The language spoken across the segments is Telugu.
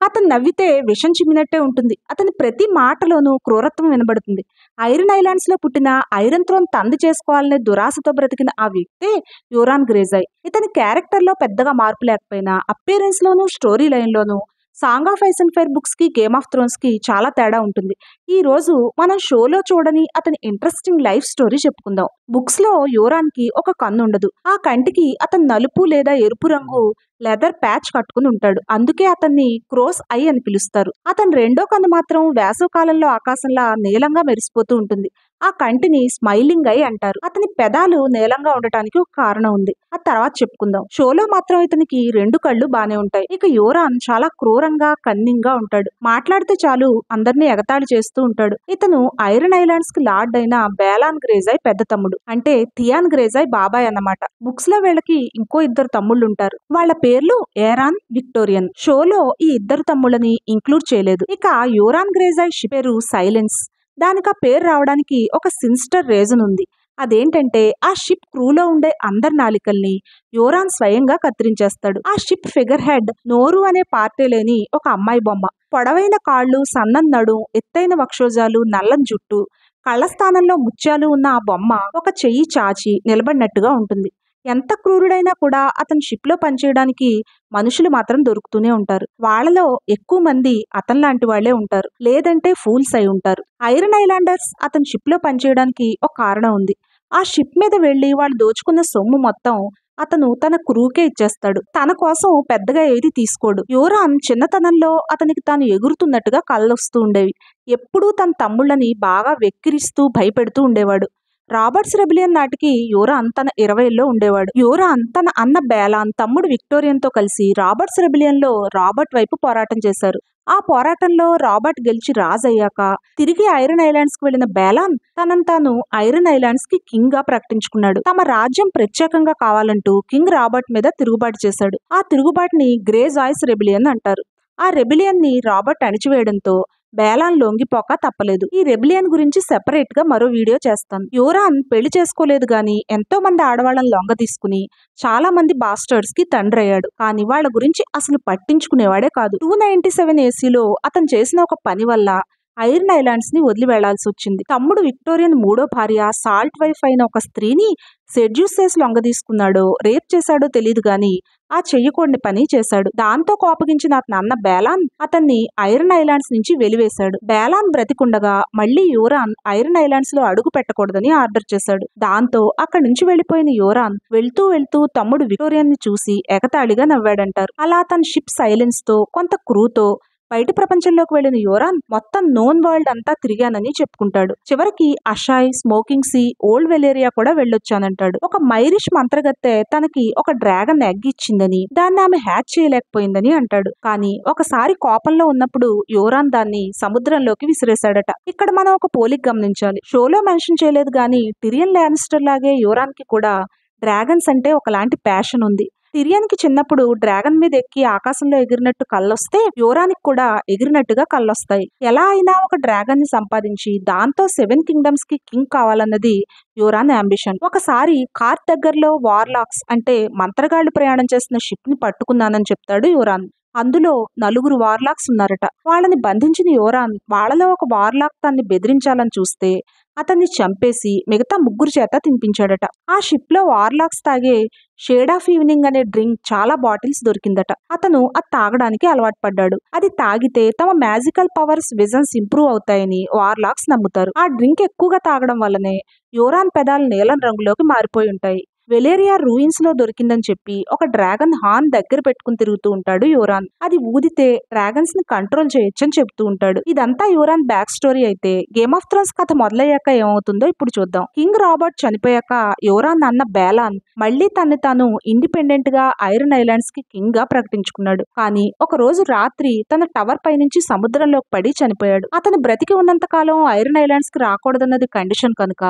అతను నవ్వితే విషం చిమ్మినట్టే ఉంటుంది. అతని ప్రతి మాటలోనూ క్రూరత్వం వినబడుతుంది. ఐరన్ ఐలాండ్స్ లో పుట్టిన ఐరన్ థ్రోన్ తంది చేసుకోవాలనే దురాశతో బ్రతికిన ఆ వ్యక్తే యోరాన్ గ్రేజాయ్. ఇతని క్యారెక్టర్ లో పెద్దగా మార్పు లేకపోయినా appearance loan, story line loan song of ice and fire books కి, గేమ్ ఆఫ్ థ్రోన్స్ కి చాలా తేడా ఉంటుంది. ఈ రోజు మనం షోలో చూడని అతని ఇంట్రెస్టింగ్ లైఫ్ స్టోరీ చెప్పుకుందాం. బుక్స్ లో యోరాన్ కి ఒక కన్ను ఉండదు. ఆ కంటికి అతను నలుపు లేదా ఎరుపు రంగు లెదర్ ప్యాచ్ కట్టుకుని ఉంటాడు. అందుకే అతన్ని క్రోస్ ఐ అని పిలుస్తారు. అతని రెండో కన్ను మాత్రం వేసవ కాలంలో ఆకాశంలా నీలంగా మెరిసిపోతూ ఉంటుంది. ఆ కంటిని స్మైలింగ్ ఐ అంటారు. అతని పెదాలు నీలంగా ఉండటానికి ఒక కారణం ఉంది. ఆ తర్వాత చెప్పుకుందాం. షోలో మాత్రం ఇతనికి రెండు కళ్ళు బానే ఉంటాయి. ఇక యోరాన్ చాలా క్రూరంగా, కన్నింగ్ గా ఉంటాడు. మాట్లాడితే చాలు అందరినీ ఎగతాళి చేస్తూ ఉంటాడు. ఇతను ఐరన్ ఐలాండ్స్ కి లార్డ్ అయిన బేలాన్ గ్రేజాయ్ పెద్ద తమ్ముడు. అంటే థియాన్ గ్రేజాయ్ బాబాయ్ అన్నమాట. బుక్స్ లో వీళ్ళకి ఇంకో ఇద్దరు తమ్ముళ్ళు ఉంటారు. వాళ్ళ పేర్లు ఏరాన్, విక్టోరియన్. షోలో ఈ ఇద్దరు తమ్ముళ్ళని ఇంక్లూడ్ చేయలేదు. ఇక యోరాన్ గ్రేజాయ్ షిప్ పేరు సైలెన్స్. దానికి ఆ పేరు రావడానికి ఒక సిన్స్టర్ రీజన్ ఉంది. అదేంటంటే ఆ షిప్ క్రూలో ఉండే అందరి నాలికల్ని యోరాన్ స్వయంగా కత్తిరించేస్తాడు. ఆ షిప్ ఫిగర్ హెడ్ నోరు అనే పార్టీ లేని ఒక అమ్మాయి బొమ్మ. పొడవైన కాళ్ళు, సన్నం నడుం, ఎత్తైన వక్షోజాలు, నల్లని జుట్టు, కళ్ళ స్థానంలో ముత్యాలు ఉన్న ఆ బొమ్మ ఒక చెయ్యి చాచి నిలబడినట్టుగా ఉంటుంది. ఎంత క్రూరుడైనా కూడా అతని షిప్ లో పనిచేయడానికి మనుషులు మాత్రం దొరుకుతూనే ఉంటారు. వాళ్ళలో ఎక్కువ మంది అతని లాంటి వాళ్లే ఉంటారు, లేదంటే ఫూల్స్ అయి ఉంటారు. ఐరన్ ఐలాండర్స్ అతని షిప్ లో పనిచేయడానికి ఒక కారణం ఉంది. ఆ షిప్ మీద వెళ్లి వాళ్ళు దోచుకున్న సొమ్ము మొత్తం అతను తన క్రూకే ఇచ్చేస్తాడు. తన కోసం పెద్దగా ఏది తీసుకోడు. యోరాన్ చిన్నతనంలో అతనికి తాను ఎగురుతున్నట్టుగా కళ్ళొస్తూ ఉండేవి. ఎప్పుడూ తన తమ్ముళ్ళని బాగా వెక్కిరిస్తూ భయపెడుతూ ఉండేవాడు. రాబర్ట్స్ రెబిలియన్ నాటికి యోరాన్ తన 20లో ఉండేవాడు. యోరాన్ తన అన్న బేలాన్, తమ్ముడు విక్టోరియన్ తో కలిసి రాబర్ట్స్ రెబిలియన్ లో రాబర్ట్ వైపు పోరాటం చేశారు. ఆ పోరాటంలో రాబర్ట్ గెలిచి రాజు అయ్యాక తిరిగి ఐరన్ ఐలాండ్స్ కి వెళ్లిన బేలాన్ తనను తాను ఐరన్ ఐలాండ్స్ కి కింగ్ గా ప్రకటించుకున్నాడు. తమ రాజ్యం ప్రత్యేకంగా కావాలంటూ కింగ్ రాబర్ట్ మీద తిరుగుబాటు చేశాడు. ఆ తిరుగుబాటుని గ్రేజాయ్స్ రెబిలియన్ అంటారు. ఆ రెబిలియన్ ని రాబర్ట్ అణిచివేయడంతో బేలాన్ లొంగిపోక తప్పలేదు. ఈ రెబిలియన్ గురించి సెపరేట్ గా మరో వీడియో చేస్తాను. యోరాన్ పెళ్లి చేసుకోలేదు గాని ఎంతో మంది ఆడవాళ్ళని లొంగ తీసుకుని చాలా మంది బాస్టర్డ్స్ కి తండ్రి అయ్యాడు. కానీ వాళ్ళ గురించి అసలు పట్టించుకునేవాడే కాదు. 297 ఏసీలో అతను చేసిన ఒక పని వల్ల ఐరన్ ఐలాండ్స్ ని వదిలి వెళ్లాల్సి వచ్చింది. తమ్ముడు విక్టోరియన్ మూడో భార్య సాల్ట్ వైఫ్ అయిన ఒక స్త్రీని సెడ్యూస్ చేసి లొంగ తీసుకున్నాడో రేప్ చేశాడో తెలియదు గాని ఆ చెయ్యకూడని పని చేశాడు. దాంతో కోపగించిన అతని అన్న బేలాన్ అతన్ని ఐరన్ ఐలాండ్స్ నుంచి వెలివేశాడు. బేలాన్ బ్రతికుండగా మళ్లీ యోరాన్ ఐరన్ ఐలాండ్స్ లో అడుగు పెట్టకూడదని ఆర్డర్ చేశాడు. దాంతో అక్కడి నుంచి వెళ్లిపోయిన యోరాన్ వెళ్తూ వెళ్తూ తమ్ముడు విక్టోరియన్ ని చూసి ఎగతాళిగా నవ్వాడంటారు. అలా తన షిప్ సైలెన్స్ తో, కొంత క్రూతో బయట ప్రపంచంలోకి వెళ్లిన యోరాన్ మొత్తం నోన్ వరల్డ్ అంతా తిరిగానని చెప్పుకుంటాడు. చివరికి అషాయ్, స్మోకింగ్ సీ, ఓల్డ్ వెలేరియా కూడా వెళ్ళొచ్చానంటాడు. ఒక మైరిష్ మంత్రగత్తె తనకి ఒక డ్రాగన్ ఎగ్ ఇచ్చిందని, దాన్ని ఆమె హ్యాచ్ చేయలేకపోయిందని అంటాడు. కానీ ఒకసారి కోపంలో ఉన్నప్పుడు యోరాన్ దాన్ని సముద్రంలోకి విసిరేశాడట. ఇక్కడ మనం ఒక పోలిక గమనించాలి. షోలో మెన్షన్ చేయలేదు గాని టిరియన్ లానిస్టర్ లాగే యోరాన్ కి కూడా డ్రాగన్స్ అంటే ఒకలాంటి ప్యాషన్ ఉంది. టిరియన్ కి చిన్నప్పుడు డ్రాగన్ మీద ఎక్కి ఆకాశంలో ఎగిరినట్టు కళ్ళొస్తే యోరానికి కూడా ఎగిరినట్టుగా కళ్ళొస్తాయి. ఎలా అయినా ఒక డ్రాగన్ ని సంపాదించి దాంతో 7 కింగ్డమ్స్ కి కింగ్ కావాలన్నది యోరాన్ అంబిషన్. ఒకసారి కార్త్ దగ్గరలో వార్లాక్స్ అంటే మంత్రగాళ్లు ప్రయాణం చేసిన షిప్ ని పట్టుకున్నానని చెప్తాడు యోరాన్. అందులో 4 వార్లాక్స్ ఉన్నారట. వాళ్ళని బంధించిన యోరాన్ వాళ్ళలో ఒక వార్లాక్ తన్ని బెదిరించాలని చూస్తే అతన్ని చంపేసి మిగతా 3 చేత తినిపించాడట. ఆ షిప్ లో వార్లాక్స్ తాగే షేడ్ ఆఫ్ ఈవినింగ్ అనే డ్రింక్ చాలా బాటిల్స్ దొరికిందట. అతను అది తాగడానికి అలవాటు పడ్డాడు. అది తాగితే తమ మ్యాజికల్ పవర్స్, విజన్స్ ఇంప్రూవ్ అవుతాయని వార్లాక్స్ నమ్ముతారు. ఆ డ్రింక్ ఎక్కువగా తాగడం వల్లనే యోరాన్ పెదాలు నీలం రంగులోకి మారిపోయి ఉంటాయి. వెలేరియా రూయిన్స్ లో దొరికిందని చెప్పి ఒక డ్రాగన్ హార్న్ దగ్గర పెట్టుకుని తిరుగుతూ ఉంటాడు యోరాన్. అది ఊదితే డ్రాగన్స్ ని కంట్రోల్ చేయొచ్చని చెప్తూ ఉంటాడు. ఇదంతా యోరాన్ బ్యాక్ స్టోరీ అయితే గేమ్ ఆఫ్ థ్రోన్స్ కథ మొదలయ్యాక ఏమవుతుందో ఇప్పుడు చూద్దాం. కింగ్ రాబర్ట్ చనిపోయాక యోరాన్ అన్న బేలాన్ మళ్లీ తన్ని తాను ఇండిపెండెంట్ గా ఐరన్ ఐలాండ్స్ కి కింగ్ గా ప్రకటించుకున్నాడు. కానీ ఒక రోజు రాత్రి తన టవర్ పై నుంచి సముద్రంలోకి పడి చనిపోయాడు. అతను బ్రతికి ఉన్నంత కాలం ఐరన్ ఐలాండ్స్ కి రాకూడదన్నది కండిషన్ కనుక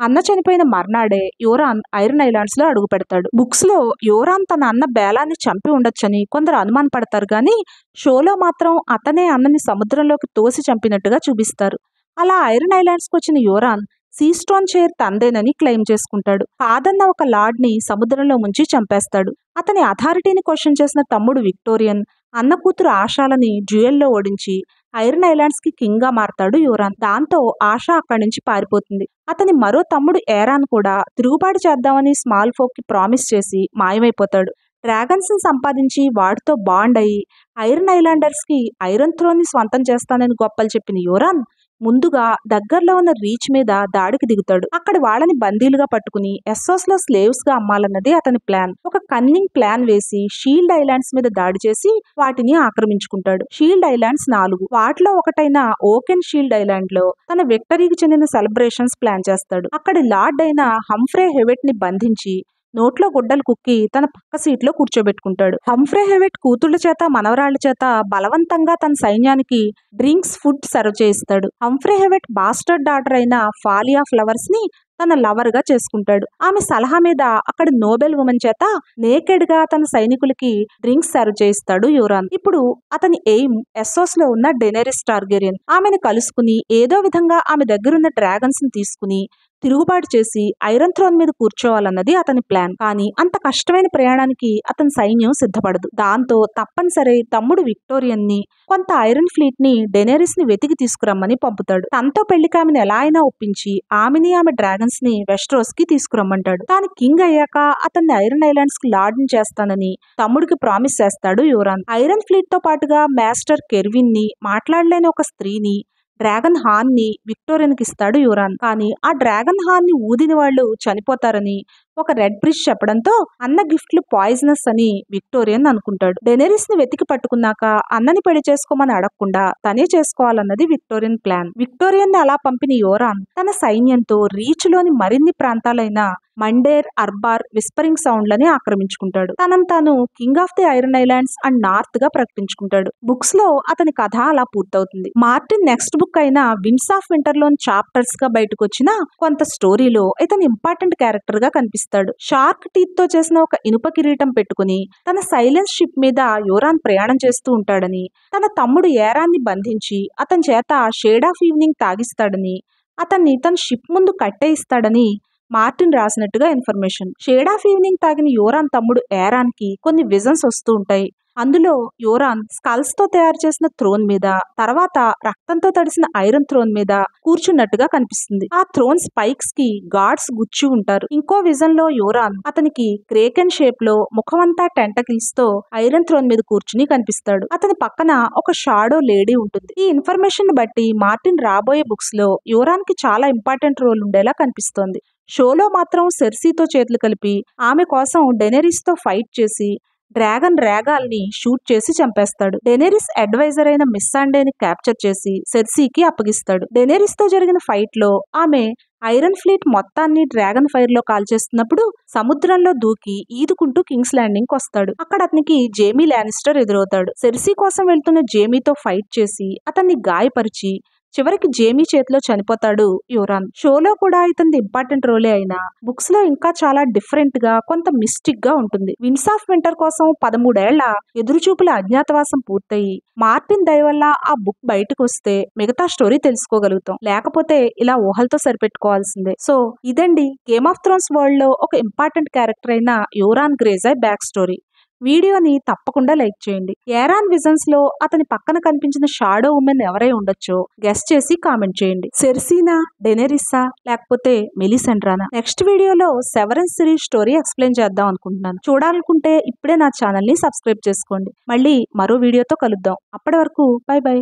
అన్న చనిపోయిన మర్నాడే యోరాన్ ఐరన్ ఐలాండ్స్ లో అడుగు పెడతాడు. బుక్స్ లో యోరాన్ తన అన్న బేలాన్ని చంపి ఉండొచ్చని కొందరు అనుమాన పడతారు గాని షోలో మాత్రం అతనే అన్నని సముద్రంలోకి తోసి చంపినట్టుగా చూపిస్తారు. అలా ఐరన్ ఐలాండ్స్ కి వచ్చిన యోరాన్ సీస్టోన్ చైర్ తందేనని క్లెయిమ్ చేసుకుంటాడు. కాదన్న ఒక లార్డ్ ని సముద్రంలో ముంచి చంపేస్తాడు. అతని అథారిటీని క్వశ్చన్ చేసిన తమ్ముడు విక్టోరియన్ అన్న కూతురు ఆశాలని డ్యూయల్లో ఓడించి ఐరన్ ఐలాండ్స్ కి కింగ్ గా మారతాడు యోరాన్. దాంతో ఆశ అక్కడి నుంచి పారిపోతుంది. అతని మరో తమ్ముడు ఏరాన్ కూడా తిరుగుబాటు చేద్దామని స్మాల్ ఫోక్ కి ప్రామిస్ చేసి మాయమైపోతాడు. డ్రాగన్స్ ని సంపాదించి వాటితో బాండ్ అయ్యి ఐరన్ ఐలాండర్స్ కి ఐరన్ థ్రోన్ ని స్వంతం చేస్తానని గొప్పలు చెప్పిన యోరాన్ ముందుగా దగ్గరలో ఉన్న రీచ్ మీద దాడికి దిగుతాడు. అక్కడ వాళ్ళని బందీలుగా పట్టుకుని ఎస్సోస్ లో స్లేవ్స్ గా అమ్మాలన్నది అతని ప్లాన్. ఒక కన్నింగ్ ప్లాన్ వేసి షీల్డ్ ఐలాండ్స్ మీద దాడి చేసి వాటిని ఆక్రమించుకుంటాడు. Shield islands 4. వాటిలో ఒకటైన ఓకెన్ షీల్డ్ ఐలాండ్ లో తన విక్టరీకి చెందిన సెలబ్రేషన్స్ ప్లాన్ చేస్తాడు. అక్కడి లార్డ్ అయిన హంఫ్రే హెవెట్ ని బంధించి నోట్లో గుడ్డలు కుక్కి తన పక్క సీట్లో కూర్చోబెట్టుకుంటాడు. హంఫ్రే హెవెట్ కూతుళ్ల చేత మనవరాళ్ల చేత బలవంతంగా తన సైన్యానికి డ్రింక్స్ ఫుడ్ సర్వ్ చేయిస్తాడు. హంఫ్రే హెవెట్ బాస్టర్డ్ డాటర్ అయిన ఫాలియా ఫ్లవర్స్ ని తన లవర్ గా చేసుకుంటాడు. ఆమె సలహా మీద అక్కడ నోబెల్ ఉమెన్ చేత నేకెడ్ గా తన సైనికులకి డ్రింక్స్ సర్వ్ చేయిస్తాడు యోరాన్. ఇప్పుడు అతని ఎయిమ్ ఎస్సోస్ లో ఉన్న డెనేరిస్ టార్గెరియన్. ఆమెను కలుసుకుని ఏదో విధంగా ఆమె దగ్గరున్న డ్రాగన్స్ ని తీసుకుని తిరుగుబాటు చేసి ఐరన్ థ్రోన్ మీద కూర్చోవాలన్నది అతని ప్లాన్. కానీ అంత కష్టమైన ప్రయాణానికి అతని సైన్యం సిద్ధపడదు. దాంతో తప్పనిసరి తమ్ముడు విక్టోరియన్ ని కొంత ఐరన్ ఫ్లీట్ ని డెనేరిస్ ని వెతికి తీసుకురమ్మని పంపుతాడు. తనతో పెళ్లికి ఆమెను ఎలా అయినా ఒప్పించి ఆమెని ఆమె డ్రాగన్స్ ని వెస్ట్రోస్ కి తీసుకురమ్మంటాడు. తాను కింగ్ అయ్యాక అతన్ని ఐరన్ ఐలాండ్స్ కి లార్డ్ ని చేస్తానని తమ్ముడికి ప్రామిస్ చేస్తాడు యోరాన్. ఐరన్ ఫ్లీట్ తో పాటుగా మాస్టర్ కెర్విన్ ని, మాట్లాడలేని ఒక స్త్రీని, డ్రాగన్ హార్న్ ని విక్టోరియన్ కి ఇస్తాడు యోరాన్. కానీ ఆ డ్రాగన్ హార్న్ ని ఊదిన వాళ్ళు చనిపోతారని ఒక రెడ్ బ్రిడ్జ్ చెప్పడంతో అన్న గిఫ్ట్లు పాయిజనస్ అని విక్టోరియన్ అనుకుంటాడు. డెనేరిస్ ని వెతికి పట్టుకున్నాక అన్నని పెళ్లి చేసుకోమని అడగకుండా తనే చేసుకోవాలన్నది విక్టోరియన్ ప్లాన్. విక్టోరియన్ ని అలా పంపిన యోరాన్ తన సైన్యంతో రీచ్ లోని మరిన్ని ప్రాంతాలైన మండేర్, అర్బార్, విస్పరింగ్ సౌండ్లని ఆక్రమించుకుంటాడు. తనను తాను king of the iron islands and north గా ప్రకటించుకుంటాడు. బుక్స్ లో అతని కథ అలా పూర్తవుతుంది. మార్టిన్ నెక్స్ట్ బుక్ అయిన విండ్స్ ఆఫ్ వింటర్ లోని చాప్టర్స్ గా బయటకు వచ్చిన కొంత స్టోరీలో ఇతను ఇంపార్టెంట్ క్యారెక్టర్ గా కనిపిస్తాడు. షార్క్ టీత్ తో చేసిన ఒక ఇనుప కిరీటం పెట్టుకుని తన సైలెన్స్ షిప్ మీద యోరాన్ ప్రయాణం చేస్తూ ఉంటాడని, తన తమ్ముడు ఏరాన్ని బంధించి అతని చేత షేడ్ ఆఫ్ ఈవినింగ్ తాగిస్తాడని, అతన్ని తన షిప్ ముందు కట్టేయిస్తాడని మార్టిన్ రాసినట్టుగా ఇన్ఫర్మేషన్. షేడ్ ఆఫ్ ఈవినింగ్ తాగిన యోరాన్ తమ్ముడు ఏరాన్ కి కొన్ని విజన్స్ వస్తూ ఉంటాయి. అందులో యోరాన్ స్కల్స్ తో తయారు చేసిన థ్రోన్ మీద, తర్వాత రక్తంతో తడిసిన ఐరన్ థ్రోన్ మీద కూర్చున్నట్టుగా కనిపిస్తుంది. ఆ థ్రోన్ స్పైక్స్ కి గాడ్స్ గుచ్చి ఉంటారు. ఇంకో విజన్ లో యోరాన్ అతనికి క్రేకెన్ షేప్ లో ముఖమంతా టెంటకిల్స్ తో ఐరన్ థ్రోన్ మీద కూర్చుని కనిపిస్తాడు. అతని పక్కన ఒక షాడో లేడీ ఉంటుంది. ఈ ఇన్ఫర్మేషన్ బట్టి మార్టిన్ రాబోయే బుక్స్ లో యోరాన్ కి చాలా ఇంపార్టెంట్ రోల్ ఉండేలా కనిపిస్తోంది. షోలో మాత్రం సెర్సీతో చేతులు కలిపి ఆమె కోసం డెనేరిస్ తో ఫైట్ చేసి డ్రాగన్ రేగాల్ని షూట్ చేసి చంపేస్తాడు. డెనేరిస్ అడ్వైజర్ అయిన మిస్సాండేని క్యాప్చర్ చేసి సెర్సీకి అప్పగిస్తాడు. డెనేరిస్ తో జరిగిన ఫైట్ లో ఆమె ఐరన్ ఫ్లీట్ మొత్తాన్ని డ్రాగన్ ఫైర్ లో కాల్చేస్తున్నప్పుడు సముద్రంలో దూకి ఈదుకుంటూ కింగ్స్ ల్యాండింగ్ వస్తాడు. అక్కడ అతనికి జేమీ లానిస్టర్ ఎదురవుతాడు. సెర్సీ కోసం వెళ్తున్న జేమీతో ఫైట్ చేసి అతన్ని గాయపరిచి చివరికి జేమీ చేతిలో చనిపోతాడు యోరాన్. షోలో కూడా ఇతని ఇంపార్టెంట్ రోలే అయినా బుక్స్ లో ఇంకా చాలా డిఫరెంట్ గా, కొంత మిస్టిక్ గా ఉంటుంది. విండ్స్ ఆఫ్ వింటర్ కోసం 13 ఏళ్ల ఎదురుచూపుల అజ్ఞాతవాసం పూర్తయి మార్టిన్ దయ వల్ల ఆ బుక్ బయటకు వస్తే మిగతా స్టోరీ తెలుసుకోగలుగుతాం. లేకపోతే ఇలా ఊహలతో సరిపెట్టుకోవాల్సిందే. సో ఇదండి గేమ్ ఆఫ్ థ్రోన్స్ వరల్డ్ లో ఒక ఇంపార్టెంట్ క్యారెక్టర్ అయిన యోరాన్ గ్రేజై బ్యాక్ స్టోరీ. వీడియోని తప్పకుండా లైక్ చేయండి. ఏరాన్ విజన్స్ లో అతని పక్కన కనిపించిన షాడో ఉమెన్ ఎవరై ఉండొచ్చో గెస్ చేసి కామెంట్ చేయండి. సెర్సీనా, డెనేరిస్సా, లేకపోతే మెలిసెండ్రానా? నెక్స్ట్ వీడియోలో సెవరెన్స్ సిరీస్ స్టోరీ ఎక్స్ప్లెయిన్ చేద్దాం అనుకుంటున్నాను. చూడాలనుకుంటే ఇప్పుడే నా ఛానల్ ని సబ్స్క్రైబ్ చేసుకోండి. మళ్ళీ మరో వీడియోతో కలుద్దాం. అప్పటి వరకు బై బై.